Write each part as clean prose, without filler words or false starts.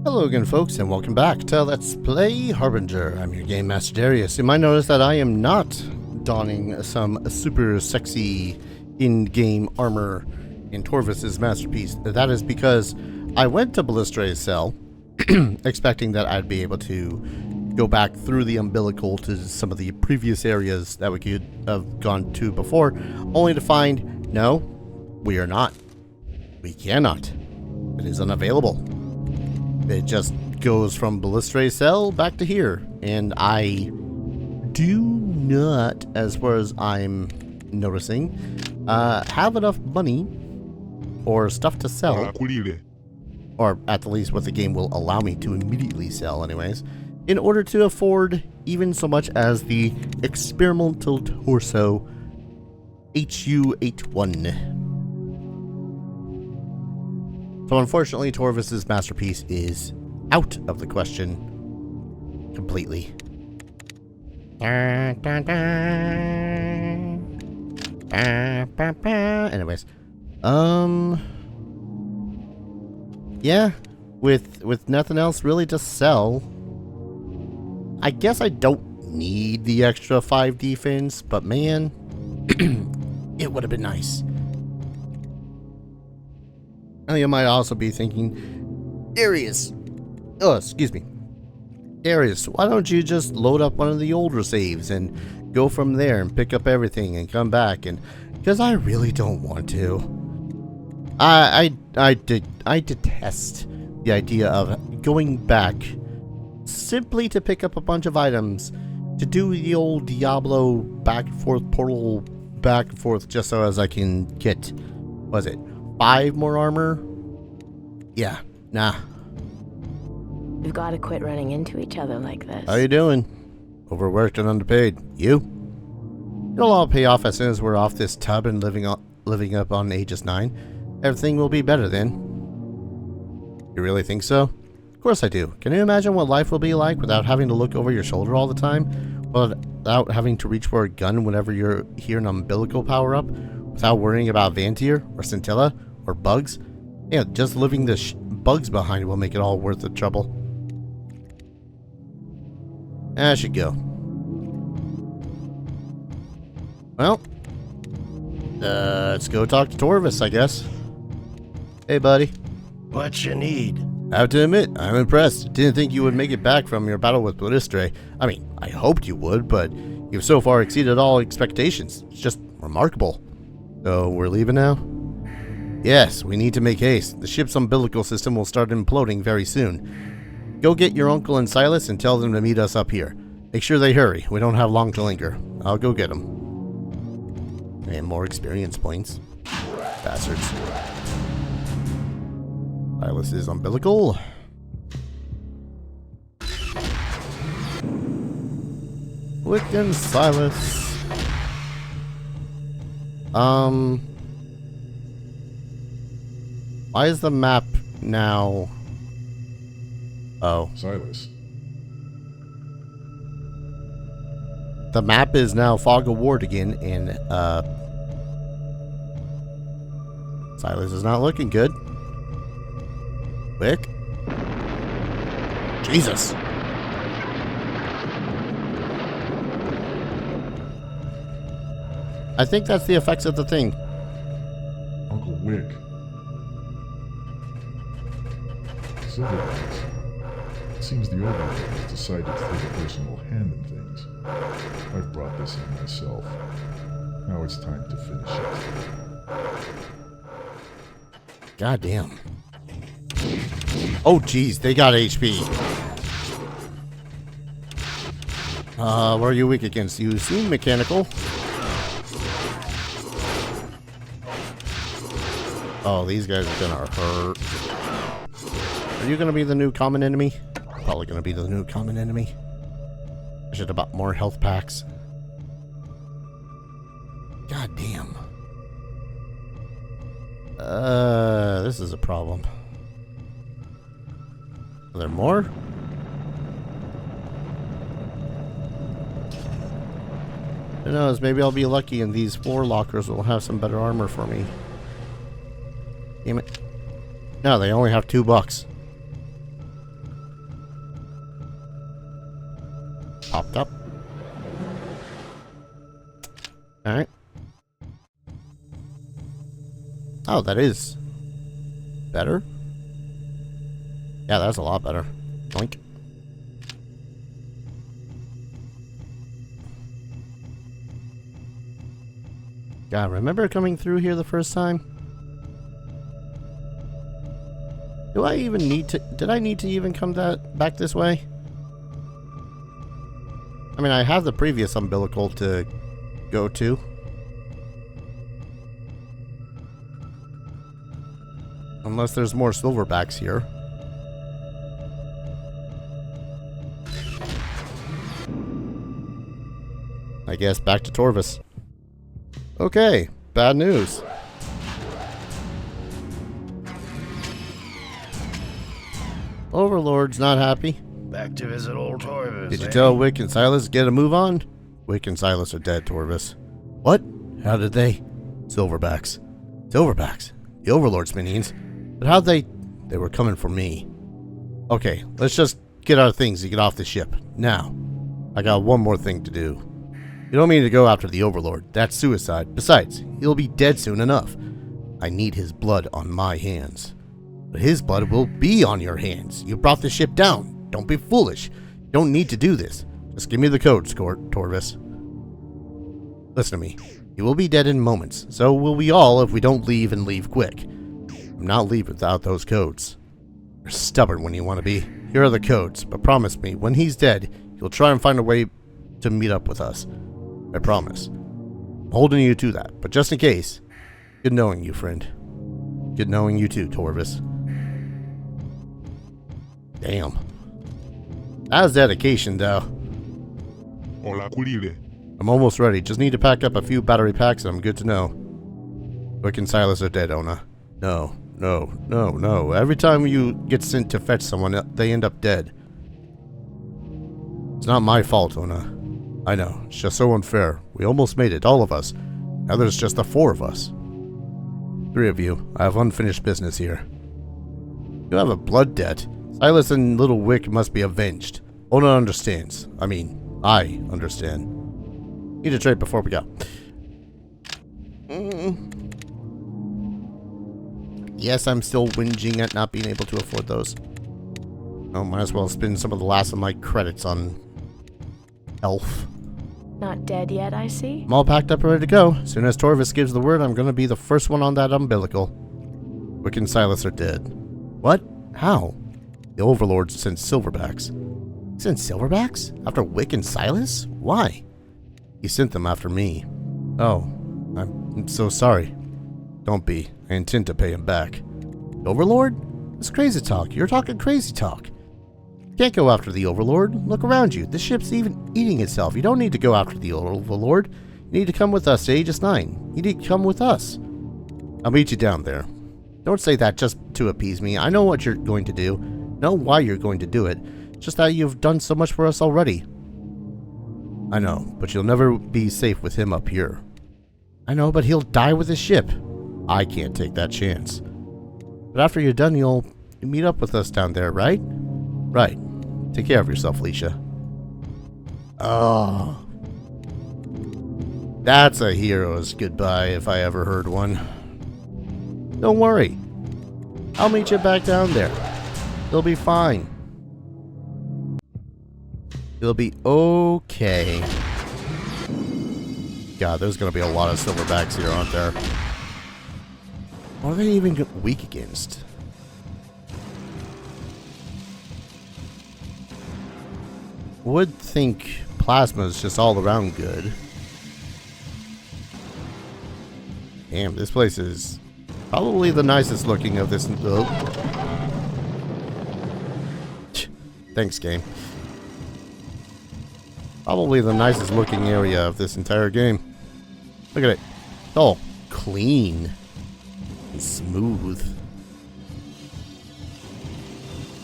Hello again, folks, and welcome back to Let's Play Harbinger. I'm your Game Master Darius. You might notice that I am not donning some super sexy in-game armor in Torvis's masterpiece. That is because I went to Ballastre's cell, expecting that I'd be able to go back through the umbilical to some of the previous areas that we could have gone to before, only to find, no, we are not. We cannot. It is unavailable. It just goes from Ballastre's cell back to here, and I do not, as far as I'm noticing, have enough money or stuff to sell, or at the least what the game will allow me to immediately sell anyways, in order to afford even so much as the experimental torso HU81. So unfortunately, Torvis's masterpiece is out of the question completely. Anyways, yeah, with nothing else really to sell, I guess I don't need the extra 5 defense, but man, it would have been nice. Now you might also be thinking, Darius, Darius, why don't you just load up one of the older saves and go from there and pick up everything and come back? And because I really don't want to. I detest the idea of going back simply to pick up a bunch of items, to do the old Diablo back and forth portal back and forth just so as I can get, was it 5 more armor? Yeah, nah. We've got to quit running into each other like this. How you doing? Overworked and underpaid. You? It'll all pay off as soon as we're off this tub and living up on Aegis 9. Everything will be better then. You really think so? Of course I do. Can you imagine what life will be like without having to look over your shoulder all the time? Without having to reach for a gun whenever you're here an umbilical power up? Without worrying about Vantier or Scintilla or bugs? Yeah, just leaving the bugs behind will make it all worth the trouble. I should go. Well, let's go talk to Torvis, I guess. Hey, buddy. What you need? I have to admit, I'm impressed. Didn't think you would make it back from your battle with Ballastre. I mean, I hoped you would, but you've so far exceeded all expectations. It's just remarkable. So, we're leaving now? Yes, we need to make haste. The ship's umbilical system will start imploding very soon. Go get your uncle and Silas and tell them to meet us up here. Make sure they hurry. We don't have long to linger. I'll go get them. And more experience points. Bastards. Silas is umbilical. Wik and Silas. Why is the map now? Oh. Silas. The map is now Fog of Ward again, and Silas is not looking good. Wik? Jesus. I think that's the effects of the thing. Uncle Wik. Civilized. It seems the Overlord has decided to take a personal hand in things. I've brought this in myself. Now it's time to finish it. God damn. Oh geez, they got HP. What are you weak against? You seem mechanical. Oh, these guys are gonna hurt. Are you gonna be the new common enemy? Probably gonna be the new common enemy. I should have bought more health packs. God damn. This is a problem. Are there more? Who knows, maybe I'll be lucky and these 4 lockers will have some better armor for me. Damn it. No, they only have $2. Popped up. Alright. Oh, that is better. Yeah, that's a lot better. Boink. God, remember coming through here the first time? Do I even need to... Did I need to even come back this way? I mean, I have the previous umbilical to go to. Unless there's more silverbacks here. I guess back to Torvis. Okay, bad news. Overlord's not happy. Back to visit old Torvis. Did you tell Wik and Silas to get a move on? Wik and Silas are dead, Torvis. What? How did they? Silverbacks. Silverbacks? The Overlord's minions? But how'd they... They were coming for me. Okay, let's just get our things and get off the ship. Now. I got one more thing to do. You don't mean to go after the Overlord. That's suicide. Besides, he'll be dead soon enough. I need his blood on my hands. But his blood will be on your hands. You brought the ship down. Don't be foolish. You don't need to do this. Just give me the code, Torvis. Listen to me. You will be dead in moments. So will we all if we don't leave and leave quick. I'm not leaving without those codes. You're stubborn when you want to be. Here are the codes. But promise me, when he's dead, you'll try and find a way to meet up with us. I promise. I'm holding you to that. But just in case, good knowing you, friend. Good knowing you too, Torvis. Damn. That was dedication, though. Hola, Curile. I'm almost ready. Just need to pack up a few battery packs and I'm good to know. Wik and Silas are dead, Ona. No, no, no, no. Every time you get sent to fetch someone, they end up dead. It's not my fault, Ona. I know. It's just so unfair. We almost made it, all of us. Now there's just the 4 of us. 3 of you. I have unfinished business here. You have a blood debt. Silas and little Wik must be avenged. Ona understands. I mean, I understand. Need a trade before we go. Yes, I'm still whinging at not being able to afford those. Oh, might as well spend some of the last of my credits on Elf. Not dead yet, I see. I'm all packed up and ready to go. As soon as Torvis gives the word, I'm going to be the first one on that umbilical. Wik and Silas are dead. What? How? The Overlord sent silverbacks. Sent silverbacks? After Wik and Silas? Why? He sent them after me. Oh, I'm so sorry. Don't be. I intend to pay him back. The Overlord? That's crazy talk. You're talking crazy talk. You can't go after the Overlord. Look around you. The ship's even eating itself. You don't need to go after the Overlord. You need to come with us to Aegis 9. You need to come with us. I'll meet you down there. Don't say that just to appease me. I know what you're going to do. Know why you're going to do it. Just that you've done so much for us already. I know, but you'll never be safe with him up here. I know, but he'll die with his ship. I can't take that chance. But after you're done, you'll meet up with us down there, right? Right. Take care of yourself, Leisha. Oh. That's a hero's goodbye if I ever heard one. Don't worry. I'll meet you back down there. You'll be fine. You'll be okay. God, there's gonna be a lot of silverbacks here, aren't there? What are they even weak against? Would think plasma is just all around good. Damn, this place is probably the nicest looking of this. Oh. Thanks, game. Probably the nicest looking area of this entire game. Look at it. It's all clean and smooth.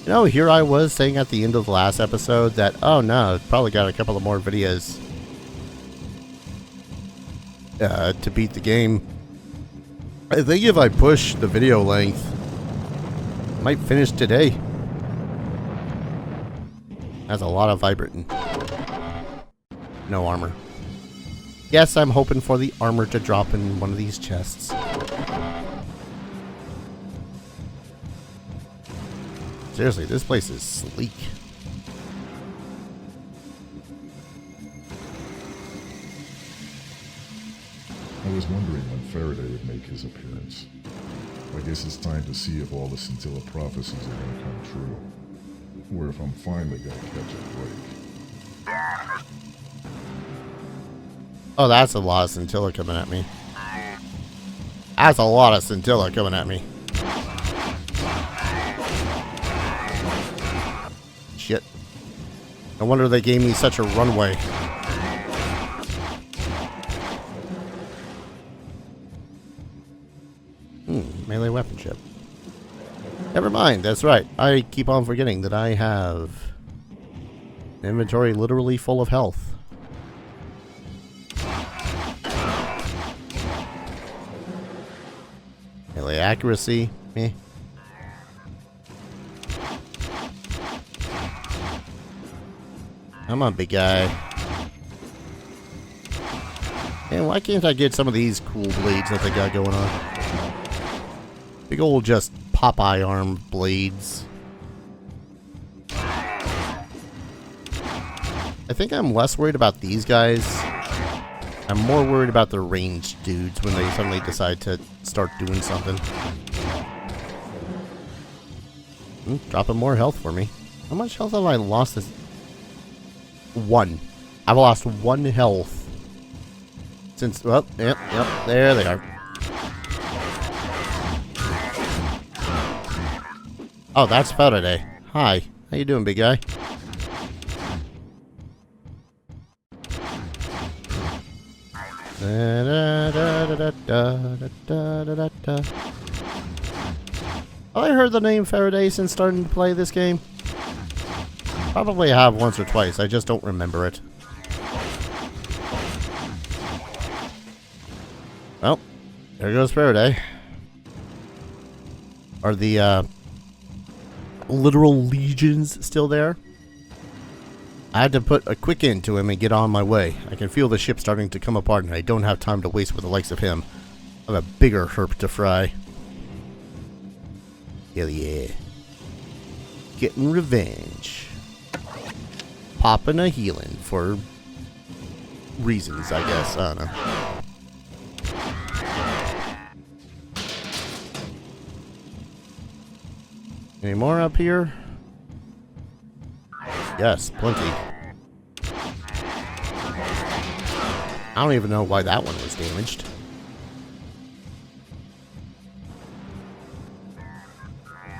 You know, here I was saying at the end of the last episode that, oh no, I've probably got a couple of more videos to beat the game. I think if I push the video length, I might finish today. Has a lot of vibrating. no armor. Yes, I'm hoping for the armor to drop in one of these chests. Seriously, this place is sleek. I was wondering when Faraday would make his appearance. I guess it's time to see if all the scintilla prophecies are going to come true. Or if I'm finally going to catch a break. Oh, that's a lot of scintilla coming at me. That's a lot of scintilla coming at me. Shit. No wonder they gave me such a runway. Melee weapon ship. Never mind, that's right. I keep on forgetting that I have an inventory literally full of health. Melee accuracy, meh. Come on, big guy. Man, why can't I get some of these cool blades that they got going on? Big old just Popeye arm blades. I think I'm less worried about these guys. I'm more worried about the ranged dudes when they suddenly decide to start doing something. Dropping more health for me. How much health have I lost this? 1. I've lost 1 health. Since, well, yep, there they are. Oh, that's Faraday. Hi. How you doing, big guy? I heard the name Faraday since starting to play this game. Probably have once or twice. I just don't remember it. Well, there goes Faraday. Are the literal legions still there? I had to put a quick end to him and get on my way. I can feel the ship starting to come apart and I don't have time to waste with the likes of him. I have a bigger herp to fry. Hell yeah. Getting revenge. Popping a healing for reasons, I guess. I don't know. Any more up here? Yes, plenty. I don't even know why that one was damaged.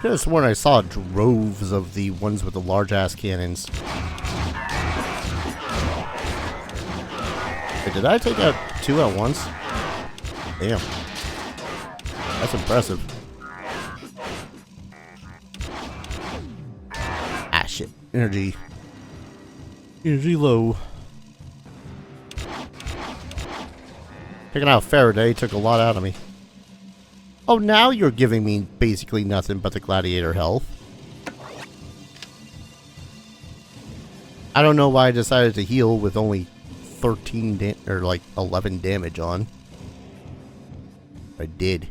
Could have sworn I saw droves of the ones with the large-ass cannons. Wait, did I take out 2 at once? Damn. That's impressive. Ah, shit. Energy low. Picking out Faraday took a lot out of me. Oh, now you're giving me basically nothing but the gladiator health. I don't know why I decided to heal with only 13 or like 11 damage on. I did.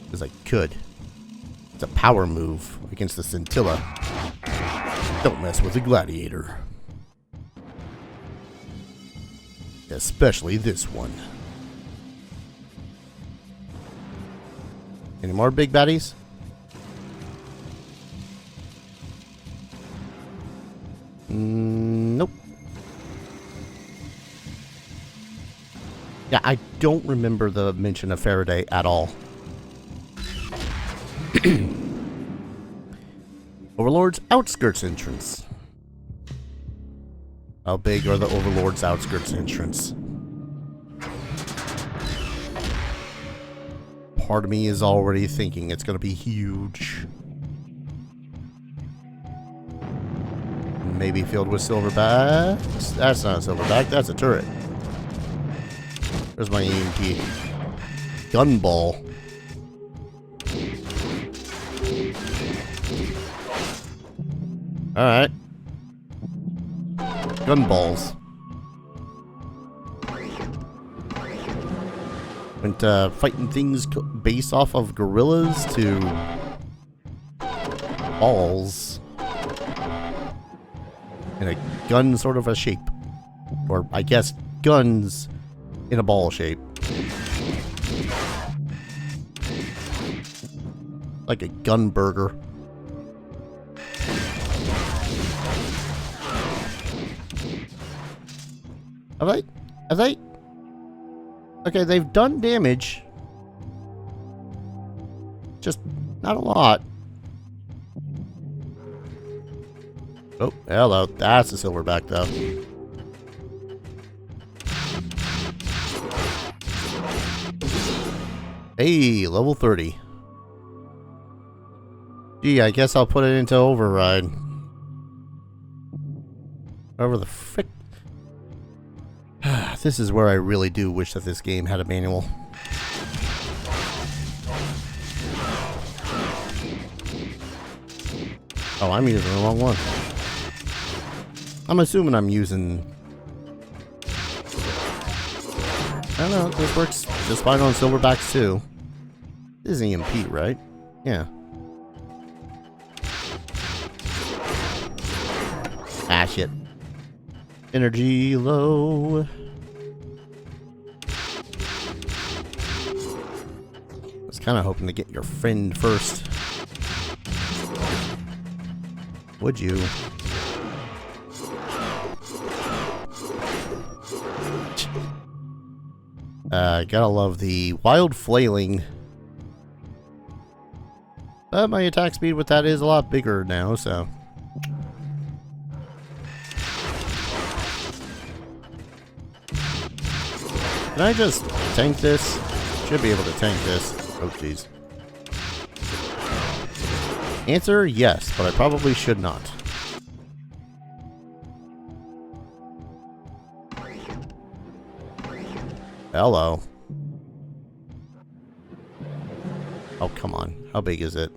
Because I could. It's a power move against the scintilla. Don't mess with the gladiator. Especially this one. Any more big baddies? Nope. Yeah, I don't remember the mention of Faraday at all. Overlord's Outskirts entrance. How big are the Overlord's Outskirts entrance? Part of me is already thinking it's going to be huge. Maybe filled with silverbacks? That's not a silverback, that's a turret. Where's my EMP? Gunball. Alright. Gun balls. Went fighting things based off of gorillas to balls in a gun sort of a shape. Or I guess guns in a ball shape. Like a gun burger. Have they? Okay, they've done damage. Just not a lot. Oh, hello. That's a silverback, though. Hey, level 30. Gee, I guess I'll put it into override. Whatever the frick. This is where I really do wish that this game had a manual. Oh, I'm using the wrong one. I'm assuming I'm using... I don't know, this works just fine on silverbacks too. This is EMP, right? Yeah. Ah, shit. Energy low. I was kind of hoping to get your friend first. Would you? Gotta love the wild flailing. But my attack speed with that is a lot bigger now, so... Can I just tank this? Should be able to tank this. Oh, jeez. Answer, yes, but I probably should not. Hello. Oh, come on. How big is it?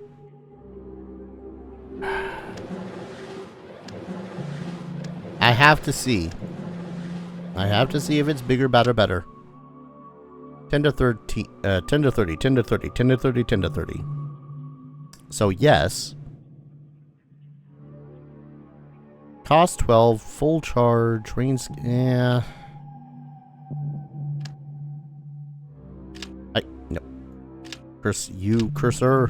I have to see. I have to see if it's bigger, better. 10 to 30, 10 to 30, 10 to 30, 10 to 30, 10 to 30. So, yes. Cost 12, full charge, range, yeah. No. Cursor.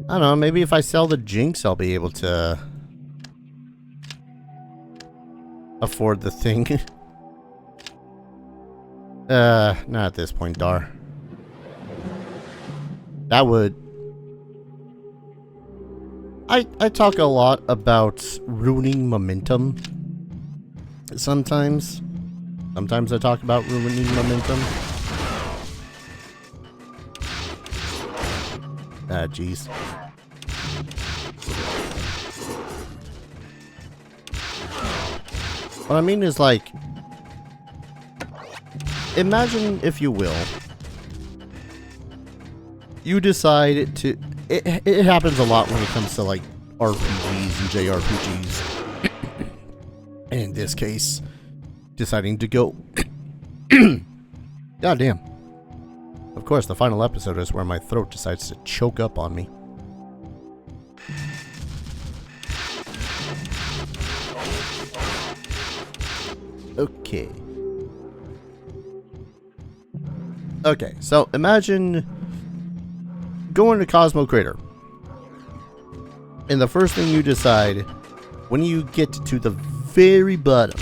I don't know, maybe if I sell the Jinx, I'll be able to afford the thing. Not at this point, Dar. That would... I talk a lot about ruining momentum. Sometimes I talk about ruining momentum. Ah, jeez. What I mean is, like, imagine, if you will, you decide to... It happens a lot when it comes to, like, RPGs and JRPGs. And in this case, deciding to go... God damn. Of course, the final episode is where my throat decides to choke up on me. Okay. Okay, so imagine going to Cosmo Crater. And the first thing you decide when you get to the very bottom,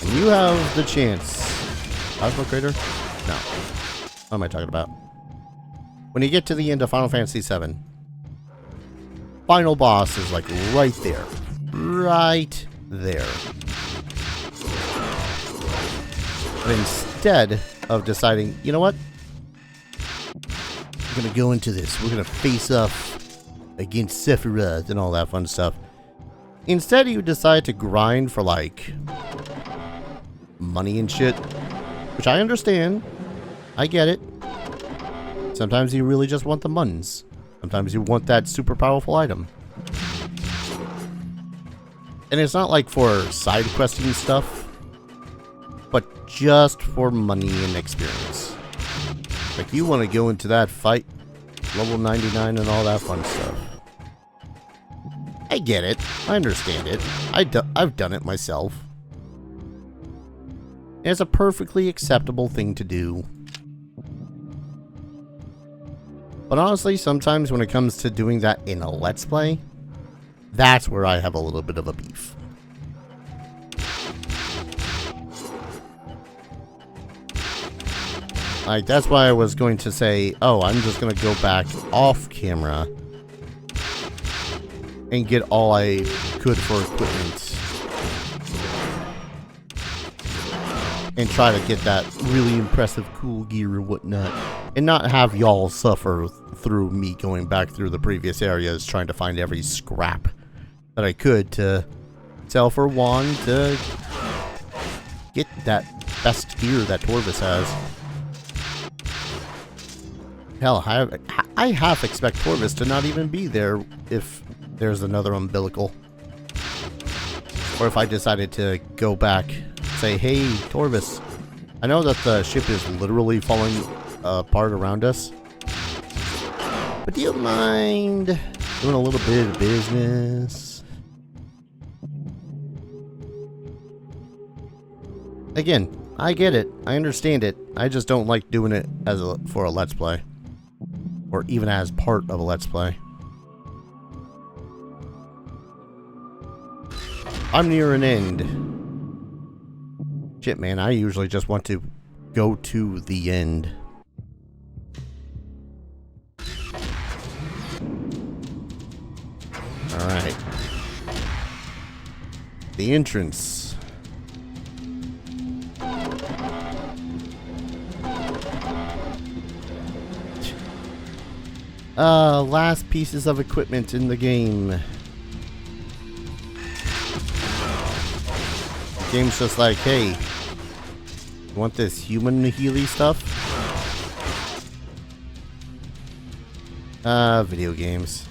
and you have the chance. Cosmo Crater? No. What am I talking about? When you get to the end of Final Fantasy VII, final boss is like right there. Right there. But instead of deciding, you know what? We're going to go into this. We're going to face off against Sephiroth and all that fun stuff. Instead, you decide to grind for, like, money and shit. Which I understand. I get it. Sometimes you really just want the muns. Sometimes you want that super powerful item. And it's not like for side questing stuff, but just for money and experience. Like, you want to go into that fight, level 99 and all that fun stuff. I get it. I understand it. I've done it myself. It's a perfectly acceptable thing to do. But honestly, sometimes when it comes to doing that in a Let's Play, that's where I have a little bit of a beef. Like, that's why I was going to say, oh, I'm just going to go back off camera and get all I could for equipment. And try to get that really impressive cool gear or whatnot. And not have y'all suffer through me going back through the previous areas trying to find every scrap that I could to sell for one to get that best gear that Torvis has. Hell, I half expect Torvis to not even be there if there's another umbilical. Or if I decided to go back, say, hey, Torvis, I know that the ship is literally falling apart around us, but do you mind doing a little bit of business? Again, I get it. I understand it. I just don't like doing it as for a Let's Play. Or even as part of a Let's Play. I'm near an end. Shit, man, I usually just want to go to the end. Alright. The entrance. Last pieces of equipment in the game. The game's just like, hey, you want this human Healy stuff? Video games.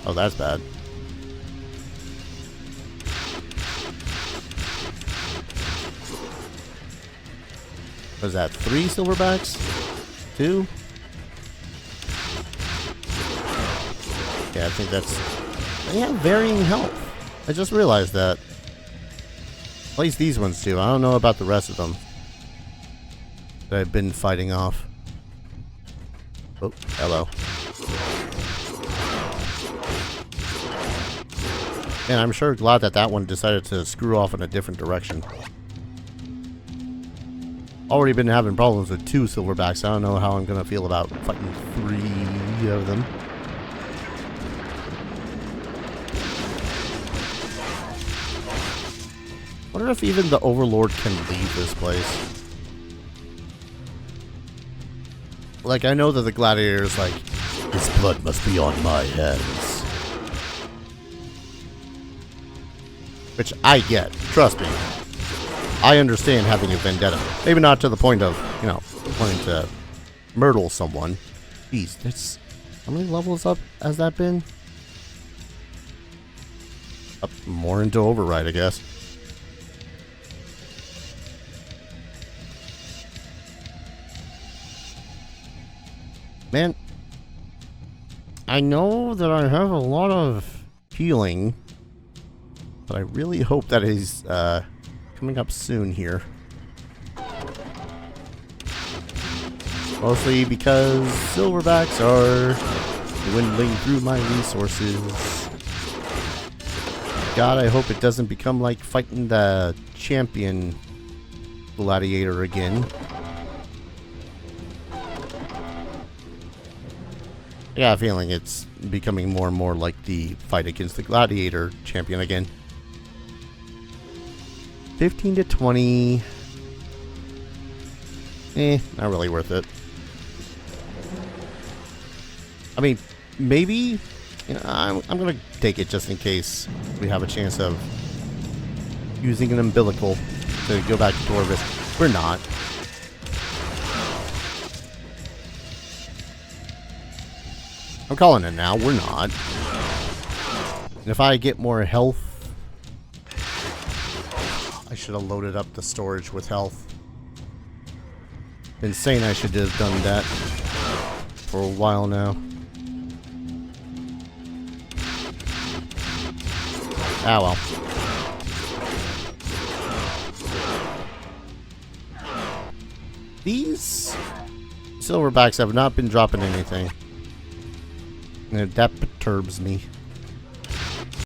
Oh, that's bad. Was that 3 silverbacks? 2? Yeah, I think that's... They have varying health. I just realized that. At least these ones do. I don't know about the rest of them that I've been fighting off. Oh, hello. Man, I'm sure glad that that one decided to screw off in a different direction. Already been having problems with 2 silverbacks. I don't know how I'm gonna feel about fighting 3 of them. Wonder if even the Overlord can leave this place. Like, I know that the gladiator's like, his blood must be on my hands. Which I get, trust me. I understand having a vendetta. Maybe not to the point of, you know, wanting to myrtle someone. Jeez, that's... How many levels up has that been? Up more into Override, I guess. Man, I know that I have a lot of healing, but I really hope that is coming up soon here. Mostly because silverbacks are dwindling through my resources. God, I hope it doesn't become like fighting the champion gladiator again. I got a feeling it's becoming more and more like the fight against the gladiator champion again. 15 to 20. Not really worth it. I mean, maybe, you know, I'm gonna take it just in case we have a chance of using an umbilical to go back to Torvis. We're not. I'm calling it now. We're not. And if I get more health... I should have loaded up the storage with health. Been saying I should have done that for a while now. Ah, well. These silverbacks have not been dropping anything. And that perturbs me.